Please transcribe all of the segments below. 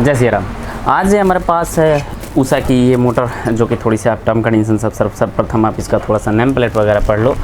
जय श्री राम। आज हमारे पास है उषा की ये मोटर, जो कि थोड़ी सी आप टर्म कंडीशन सर्वप्रथम आप इसका थोड़ा सा नेम प्लेट वगैरह पढ़ लो।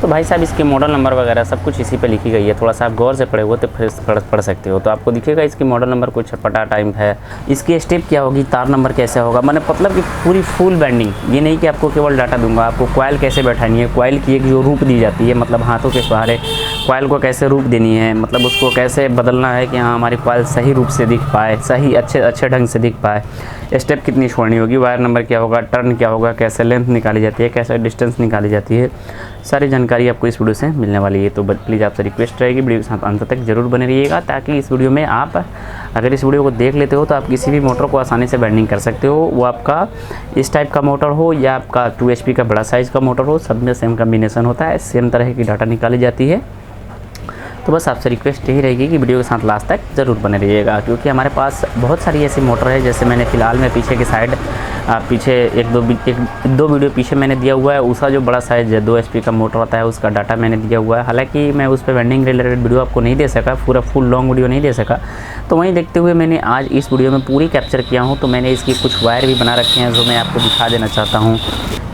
तो भाई साहब इसके मॉडल नंबर वगैरह सब कुछ इसी पे लिखी गई है। थोड़ा सा आप गौर से पढ़े हो तो फिर पढ़ सकते हो। तो आपको दिखेगा इसकी मॉडल नंबर कुछ छटपटा टाइप है। इसकी स्टेप क्या होगी, तार नंबर कैसे होगा, मैंने मतलब कि पूरी फुल बैंडिंग। ये नहीं कि आपको केवल डाटा दूंगा, आपको कॉइल कैसे बैठानी है, कॉइल की एक जो रूप दी जाती है, मतलब हाथों के सहारे कॉइल को कैसे रूप देनी है, मतलब उसको कैसे बदलना है कि हाँ हमारी कॉइल सही रूप से दिख पाए, सही अच्छे ढंग से दिख पाए। स्टेप कितनी छोड़नी होगी, वायर नंबर क्या होगा, टर्न क्या होगा, कैसे लेंथ निकाली जाती है, कैसे डिस्टेंस निकाली जाती है, सारी जानकारी आपको इस वीडियो से मिलने वाली है। तो प्लीज़ आपसे रिक्वेस्ट रहेगी वीडियो के साथ अंत तक जरूर बने रहिएगा, ताकि इस वीडियो में आप अगर इस वीडियो को देख लेते हो तो आप किसी भी मोटर को आसानी से बैंडिंग कर सकते हो। वो आपका इस टाइप का मोटर हो या आपका 2 HP का बड़ा साइज़ का मोटर हो, सब में सेम कम्बिनेशन होता है, सेम तरह की डाटा निकाली जाती है। तो बस आपसे रिक्वेस्ट यही रहेगी कि वीडियो के साथ लास्ट तक ज़रूर बने रहिएगा, क्योंकि हमारे पास बहुत सारी ऐसी मोटर है। जैसे मैंने फ़िलहाल में पीछे की साइड पीछे एक दो वीडियो पीछे मैंने दिया हुआ है। उषा जो बड़ा साइज 2 HP का मोटर आता है उसका डाटा मैंने दिया हुआ है। हालांकि मैं उस पर वेंडिंग रिलेटेड वीडियो आपको नहीं दे सका, पूरा फुल लॉन्ग वीडियो नहीं दे सका। तो वहीं देखते हुए मैंने आज इस वीडियो में पूरी कैप्चर किया हूँ। तो मैंने इसकी कुछ वायर भी बना रखे हैं जो मैं आपको दिखा देना चाहता हूँ।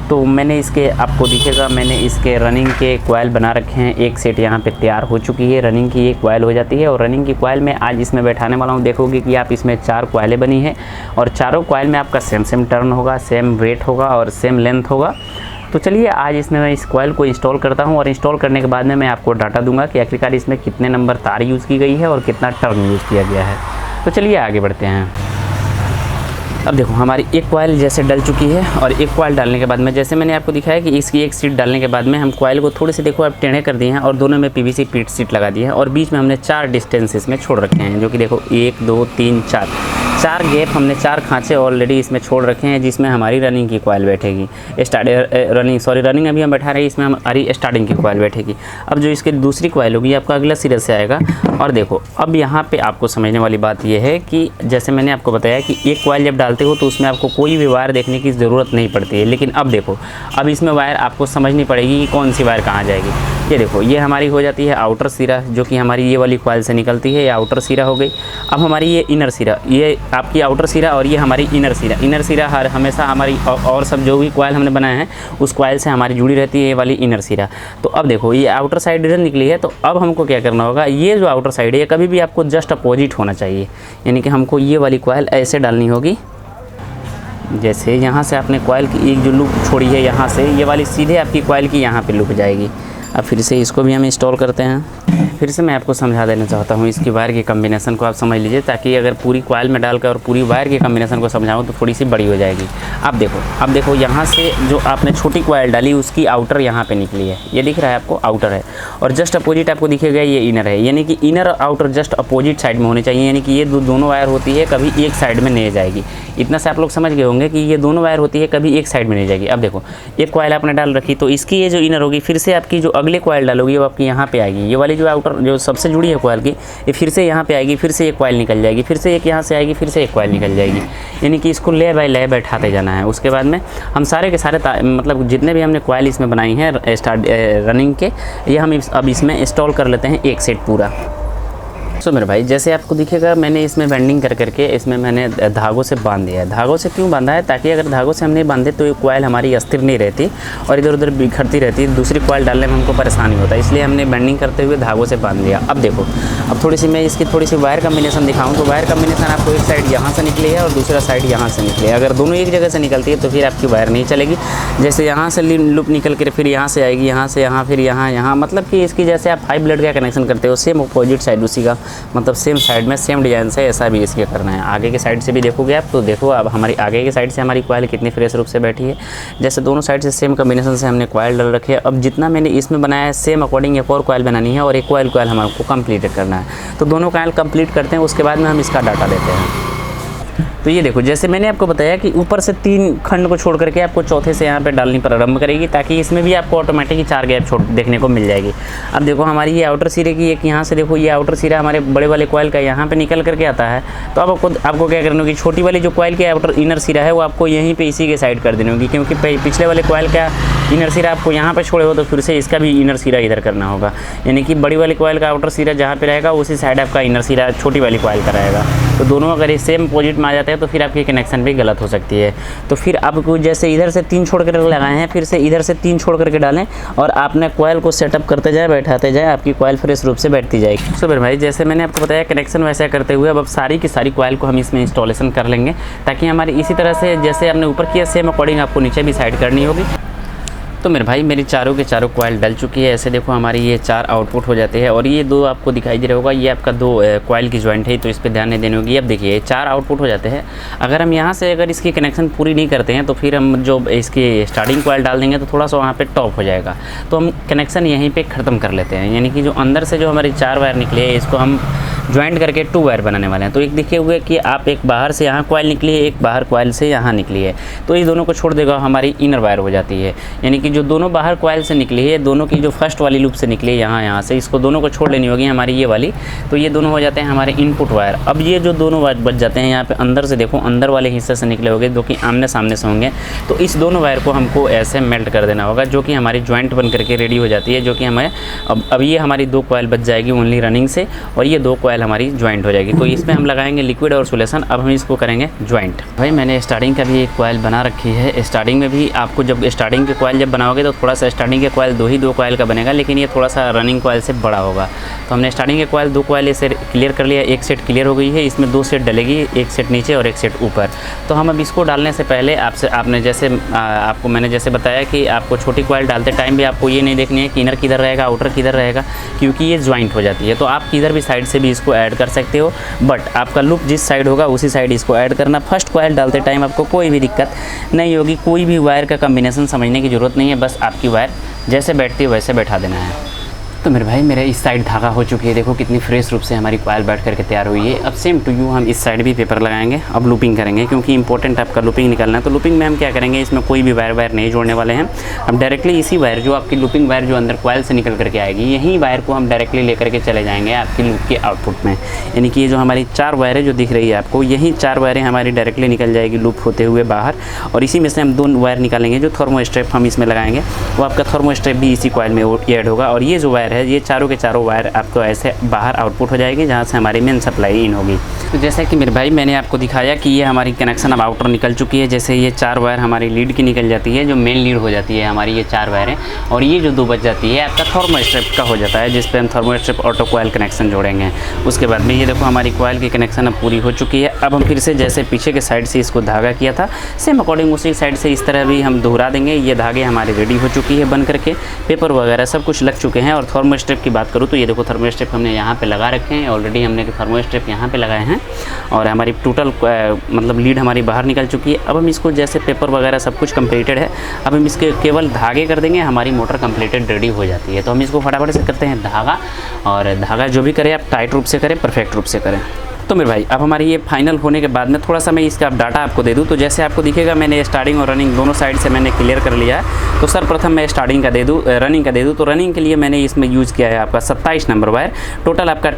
तो मैंने इसके आपको दिखेगा, मैंने इसके रनिंग के कॉइल बना रखे हैं। एक सेट यहाँ पे तैयार हो चुकी है, रनिंग की एक कॉइल हो जाती है। और रनिंग की कॉइल में आज इसमें बैठाने वाला हूँ। देखोगे कि आप इसमें 4 कॉइलें बनी हैं और चारों कॉइल में आपका सेम टर्न होगा, सेम वेट होगा और सेम लेंथ होगा। तो चलिए आज इसमें मैं इस कॉइल को इंस्टॉल करता हूँ और इंस्टॉल करने के बाद में मैं आपको डाटा दूंगा कि आखिरकार इसमें कितने नंबर तार यूज़ की गई है और कितना टर्न यूज़ किया गया है। तो चलिए आगे बढ़ते हैं। अब देखो हमारी एक कॉइल जैसे डल चुकी है और एक कॉइल डालने के बाद में जैसे मैंने आपको दिखाया कि इसकी एक सीट डालने के बाद में हम कॉइल को थोड़े से देखो आप टेढ़े कर दिए हैं और दोनों में PVC पीट सीट लगा दी है। और बीच में हमने 4 डिस्टेंस इसमें छोड़ रखे हैं, जो कि देखो 1 2 3 4 गैप हमने 4 खाँचे ऑलरेडी इसमें छोड़ रखे हैं, जिसमें हमारी रनिंग की कॉइल बैठेगी। रनिंग अभी हम बैठा रहे हैं, इसमें हमारी स्टार्टिंग की कॉइल बैठेगी। अब जो इसकी दूसरी कॉइल होगी आपका अगला सिरे से आएगा। और देखो अब यहाँ पे आपको समझने वाली बात यह है कि जैसे मैंने आपको बताया कि एक कॉइल जब डालते हो तो उसमें आपको कोई भी वायर देखने की ज़रूरत नहीं पड़ती है। लेकिन अब देखो, अब इसमें वायर आपको समझनी पड़ेगी कि कौन सी वायर कहाँ जाएगी। ये देखो, ये हमारी हो जाती है आउटर सिरा, जो कि हमारी ये वाली कॉइल से निकलती है, ये आउटर सिरा हो गई। अब हमारी ये इनर सिरा, ये आपकी आउटर सिरा और ये हमारी इनर सिरा। इनर सिरा हमेशा हमारी और सब जो भी कॉइल हमने बनाए हैं उस कॉइल से हमारी जुड़ी रहती है ये वाली इनर सिरा। तो अब देखो ये आउटर साइड इधर निकली है, तो अब हमको क्या करना होगा, ये जो आउटर साइड है कभी भी आपको जस्ट अपोजिट होना चाहिए। यानी कि हमको ये वाली कॉइल ऐसे डालनी होगी, जैसे यहाँ से आपने कॉइल की एक जो लूप छोड़ी है यहाँ से, ये वाली सीधे आपकी कॉइल की यहाँ पे लूप जाएगी। अब फिर से इसको भी हम इंस्टॉल करते हैं। फिर से मैं आपको समझा देना चाहता हूँ इसकी वायर की कम्बिनेशन को आप समझ लीजिए, ताकि अगर पूरी कॉइल में डालकर और पूरी वायर की कम्बिनेशन को समझाऊँ तो थोड़ी सी बड़ी हो जाएगी। अब देखो यहाँ से जो आपने छोटी कॉइल डाली उसकी आउटर यहाँ पे निकली है, ये दिख रहा है आपको, आउटर है। और जस्ट अपोजिट आपको दिखेगा ये इनर है, यानी कि इनर और आउटर जस्ट अपोजिट साइड में होने चाहिए। यानी कि ये दोनों वायर होती है कभी एक साइड में नहीं जाएगी। इतना से आप लोग समझ गए होंगे कि ये दोनों वायर होती है कभी एक साइड में नहीं जाएगी। अब देखो एक कॉइल आपने डाल रखी, तो इसकी ये जो इनर होगी, फिर से आपकी जो अगले कॉइल डालोगी वो आपकी यहाँ पे आएगी। ये वाली जो आउटर जो सबसे जुड़ी है कॉइल की, ये फिर से यहाँ पे आएगी, फिर से एक कॉइल निकल जाएगी, फिर से एक यहाँ से आएगी, फिर से एक कॉइल निकल जाएगी। यानी कि इसको ले बाय ले बैठाते जाना है। उसके बाद में हम सारे के सारे मतलब जितने भी हमने कॉइल इसमें बनाई हैं रनिंग के, ये हम अब इसमें इंस्टॉल कर लेते हैं एक सेट पूरा। सो मेरे भाई जैसे आपको दिखेगा, मैंने इसमें वेंडिंग कर करके इसमें मैंने धागों से बांध दिया है। धागों से क्यों बांधा है, ताकि अगर धागों से हम नहीं बांधे तो ये कॉइल हमारी अस्थिर नहीं रहती और इधर उधर बिखरती रहती, दूसरी कॉइल डालने में हमको परेशानी होता है। इसलिए हमने बेंडिंग करते हुए धागों से बांध दिया। अब देखो, अब थोड़ी सी मैं इसकी थोड़ी सी वायर कम्बिनेशन दिखाऊँ तो वायर कम्बिनेशन आपको एक साइड यहाँ से निकली है और दूसरा साइड यहाँ से निकली है। अगर दोनों एक जगह से निकलती है तो फिर आपकी वायर नहीं चलेगी। जैसे यहाँ से लूप निकल कर फिर यहाँ से आएगी, यहाँ से यहाँ, फिर यहाँ, मतलब कि इसकी जैसे आप 5 ब्लेड का कनेक्शन करते हो सेम अपोजिट साइड उसी का, मतलब सेम साइड में सेम डिज़ाइन से ऐसा भी इसके करना है। आगे के साइड से भी देखोगे आप तो देखो अब हमारी आगे के साइड से हमारी कॉइल कितनी फ्रेश रूप से बैठी है। जैसे दोनों साइड से सेम कम्बिनेशन से हमने कॉइल डाल रखी है। अब जितना मैंने इसमें बनाया है सेम अकॉर्डिंग एक और कॉइल बनानी है और एक कॉइल हमको कंप्लीट करना है। तो दोनों कॉइल कंप्लीट करते हैं, उसके बाद में हम इसका डाटा देते हैं। तो ये देखो, जैसे मैंने आपको बताया कि ऊपर से 3 खंड को छोड़ करके आपको चौथे से यहाँ पे डालनी प्रारंभ करेगी, ताकि इसमें भी आपको ऑटोमेटिक ही 4 गैप देखने को मिल जाएगी। अब देखो हमारी ये आउटर सिरे की एक यहाँ से देखो, ये आउटर सिरा हमारे बड़े वाले कॉइल का यहाँ पे निकल करके आता है। तो अब आपको क्या करना होगी, छोटी वाली जो कॉइल की आउटर इनर सिरा है वो आपको यहीं पे इसी के साइड कर देनी होगी, क्योंकि पिछले वाले कॉइल का इनर सिरा आपको यहाँ पे छोड़े हो तो फिर से इसका भी इनर सिरा इधर करना होगा। यानी कि बड़ी वाली कॉइल का आउटर सिरा जहाँ पे रहेगा उसी साइड आपका इनर सिरा छोटी वाली कॉइल का रहेगा। तो दोनों अगर ये सेम अपोजिट में आ जाते हैं तो फिर आपकी कनेक्शन भी गलत हो सकती है। तो फिर आपको जैसे इधर से 3 छोड़ कर लगाए हैं, फिर से इधर से 3 छोड़ करके डालें और आपने कॉइल को सेटअप करते जाए, बैठाते जाए, आपकी कॉइल फ्रेश रूप से बैठती जाएगी। तो फिर भाई जैसे मैंने आपको बताया कनेक्शन वैसा करते हुए अब सारी की सारी कॉइल को हम इसमें इंस्टॉलेशन कर लेंगे, ताकि हमारी इसी तरह से जैसे आपने ऊपर किया सेम अकॉर्डिंग आपको नीचे भी साइड करनी होगी। तो मेरे भाई मेरी चारों के चारों कॉइल डल चुकी है। ऐसे देखो हमारी ये 4 आउटपुट हो जाते हैं और ये 2 आपको दिखाई दे रहा होगा, ये आपका 2 कॉइल की जॉइंट है, तो इस पर ध्यान नहीं देनी होगी। अब देखिए 4 आउटपुट हो जाते हैं। अगर हम यहाँ से अगर इसकी कनेक्शन पूरी नहीं करते हैं तो फिर हम जो इसकी स्टार्टिंग कॉइल डाल देंगे तो थोड़ा सा वहाँ पर टॉप हो जाएगा। तो हम कनेक्शन यहीं पर ख़त्म कर लेते हैं, यानी कि जो अंदर से जो हमारी 4 वायर निकले हैं इसको हम ज्वाइंट करके 2 वायर बनाने वाले हैं। तो एक देखिए हुए कि आप एक बाहर से यहाँ कॉइल निकली है, एक बाहर कॉइल से यहाँ निकली है, तो ये दोनों को छोड़ देगा हमारी इनर वायर हो जाती है। यानी कि जो दोनों बाहर कॉइल से निकली है, दोनों की जो फर्स्ट वाली लूप से निकली है यहाँ से, इसको दोनों को छोड़ लेनी होगी हमारी ये वाली। तो ये दोनों हो जाते हैं हमारे इनपुट वायर। अब ये जो दोनों वायर बच जाते हैं यहाँ पे अंदर से, देखो अंदर वाले हिस्से से निकले होंगे, जो कि आमने सामने से होंगे। तो इस दोनों वायर को हमको ऐसे मेल्ट कर देना होगा, जो कि हमारी ज्वाइंट बन करके रेडी हो जाती है, जो कि हमें अब ये हमारी 2 कॉइल बच जाएगी ओनली रनिंग से, और ये 2 कॉइल हमारी ज्वाइंट हो जाएगी। तो इसमें हम लगाएंगे लिक्विड और सोल्यूशन। अब हम इसको करेंगे ज्वाइंट। भाई मैंने स्टार्टिंग का भी एक कॉइल बना रखी है। स्टार्टिंग में भी आपको जब स्टार्टिंग के कॉइल जब बनाओगे तो थोड़ा सा स्टार्टिंग के कॉइल 2 कॉइल का बनेगा, लेकिन ये थोड़ा सा रनिंग कॉइल से बड़ा होगा। तो हमने स्टार्टिंग के कॉइल 2 कॉइल इसे क्लियर कर लिया, एक सेट क्लियर हो गई है। इसमें 2 सेट डलेगी, एक सेट नीचे और एक सेट ऊपर। तो हम अब इसको डालने से पहले आपने जैसे आपको मैंने जैसे बताया कि आपको छोटी कॉइल डालते टाइम भी आपको ये नहीं देखनी है कि इनर किधर रहेगा आउटर किधर रहेगा, क्योंकि ये ज्वाइंट हो जाती है। तो आप किधर भी साइड से भी इसको ऐड कर सकते हो, बट आपका लूप जिस साइड होगा उसी साइड इसको ऐड करना। फर्स्ट कॉइल डालते टाइम आपको कोई भी दिक्कत नहीं होगी, कोई भी वायर का कॉम्बिनेशन समझने की ज़रूरत नहीं है, बस आपकी वायर जैसे बैठती है वैसे बैठा देना है। तो मेरे भाई मेरे इस साइड धागा हो चुकी है, देखो कितनी फ्रेश रूप से हमारी कॉइल बैठ करके तैयार हुई है। अब सेम टू यू हम इस साइड भी पेपर लगाएंगे। अब लूपिंग करेंगे, क्योंकि इंपॉर्टेंट आपका लूपिंग निकालना है। तो लूपिंग में हम क्या करेंगे, इसमें कोई भी वायर नहीं जोड़ने वाले हैं। हम डायरेक्टली इसी वायर जो आपकी लूपिंग वायर जो अंदर कॉइल से निकल करके आएगी, यही वायर को हम डायरेक्टली लेकर के चले जाएंगे आपकी लूप के आउटपुट में। यानी कि ये जो हमारी 4 वायरें जो दिख रही है आपको, यही 4 वायरें हमारी डायरेक्टली निकल जाएगी लूप होते हुए बाहर, और इसी में से हम 2 वायर निकालेंगे जो थर्मोस्टेप हम इसमें लगाएंगे। वो आपका थर्मोस्टेप भी इसी कॉइल में ऐड होगा, और ये जो वायर है ये चारों के चारों वायर आपको ऐसे बाहर आउटपुट हो जाएगी, जहाँ से हमारी मेन सप्लाई इन होगी। तो जैसा कि मेरे भाई मैंने आपको दिखाया कि ये हमारी कनेक्शन अब आउटर निकल चुकी है। जैसे ये 4 वायर हमारी लीड की निकल जाती है, जो मेन लीड हो जाती है हमारी ये 4 वायरें, और ये जो 2 बच जाती है आपका थर्मोस्टेप का हो जाता है, जिस पे हम थर्मोस्टेप ऑटो कॉइल कनेक्शन जोड़ेंगे। उसके बाद में ये देखो हमारी कॉइल की कनेक्शन अब पूरी हो चुकी है। अब हम फिर से जैसे पीछे के साइड से इसको धागा किया था, सेम अकॉर्डिंग उसी साइड से इस तरह भी हम दोहरा देंगे। ये धागे हमारी रेडी हो चुकी है बन करके, पेपर वगैरह सब कुछ लग चुके हैं। और थर्मोस्टेप की बात करूँ तो ये देखो थर्मोस्टेप हमने यहाँ पे लगा रखे हैं, ऑलरेडी हमने थर्मोस्टेप यहाँ पे लगाए हैं, और हमारी टोटल मतलब लीड हमारी बाहर निकल चुकी है। अब हम इसको जैसे पेपर वगैरह सब कुछ कंप्लीटेड है, अब हम इसके केवल धागे कर देंगे, हमारी मोटर कंप्लीटेड रेडी हो जाती है। तो हम इसको फटाफट से करते हैं धागा, और धागा जो भी करें आप टाइट रूप से करें, परफेक्ट रूप से करें। तो मेरे भाई अब हमारी ये फाइनल होने के बाद में थोड़ा सा मैं इसका डाटा आपको दे दूं। तो जैसे आपको दिखेगा मैंने स्टार्टिंग और रनिंग दोनों साइड से मैंने क्लियर कर लिया है। तो सर्वप्रथम मैं स्टार्टिंग का दे दूं, रनिंग का दे दूं। तो रनिंग के लिए मैंने इसमें यूज़ किया है आपका 27 नंबर वायर। टोटल आपका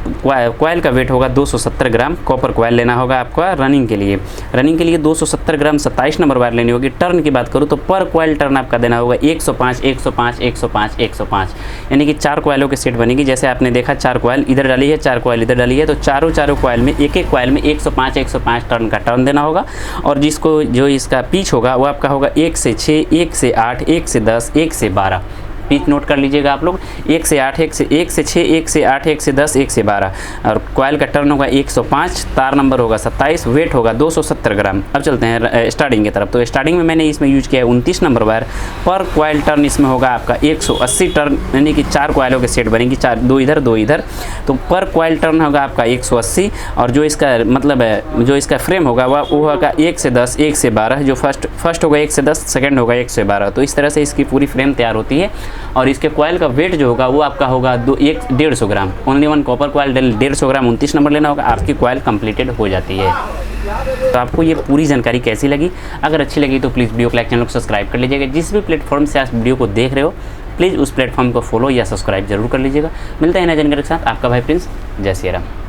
कॉइल का वेट होगा 270 ग्राम कॉपर कॉइल लेना होगा आपका रनिंग के लिए। रनिंग के लिए 270 ग्राम 27 नंबर वायर लेनी होगी। टर्न की बात करूँ तो पर कॉइल टर्न आपका देना होगा 105 105 105 105, यानी कि 4 कॉइलों की सेट बनेगी। जैसे आपने देखा 4 कॉइल इधर डाली है, 4 कॉइल इधर डाली है, तो चारों कॉइल में एक कॉइल में 105 105 टर्न का टर्न देना होगा। और जिसको जो इसका पिच होगा वो आपका होगा 1 से 6, 1 से 8, 1 से 10, 1 से 12। पिच नोट कर लीजिएगा आप लोग, 1 से 8, 1 से 6, 1 से 8, 1 से 10, 1 से 12। और कॉइल का टर्न होगा 105, तार नंबर होगा 27, वेट होगा 270 ग्राम। अब चलते हैं स्टार्टिंग की तरफ। तो स्टार्टिंग में मैंने इसमें यूज किया है 29 नंबर वायर। पर कॉइल टर्न इसमें होगा आपका 180 टर्न, यानी कि 4 कॉइलों की सेट बनेगी, 4 2 इधर 2 इधर। तो पर कॉइल टर्न होगा आपका 180, और जो इसका मतलब है जो इसका फ्रेम होगा वो होगा 1 से 10, 1 से 12। जो फर्स्ट होगा 1 से 10, सेकेंड होगा 1 से 12। तो इस तरह से इसकी पूरी फ्रेम तैयार होती है। और इसके कॉइल का वेट जो होगा वो आपका होगा 150 ग्राम। ओनली वन कॉपर कॉइल 150 ग्राम 29 नंबर लेना होगा, आपकी कॉइल कंप्लीटेड हो जाती है। तो आपको ये पूरी जानकारी कैसी लगी? अगर अच्छी लगी तो प्लीज़ वीडियो को लाइक, चैनल को सब्सक्राइब कर लीजिएगा। जिस भी प्लेटफॉर्म से आप वीडियो को देख रहे हो प्लीज़ उस प्लेटफॉर्म को फॉलो या सब्सक्राइब जरूर कर लीजिएगा। मिलते हैं नई जानकारी के साथ, आपका भाई प्रिंस। जय श्री राम।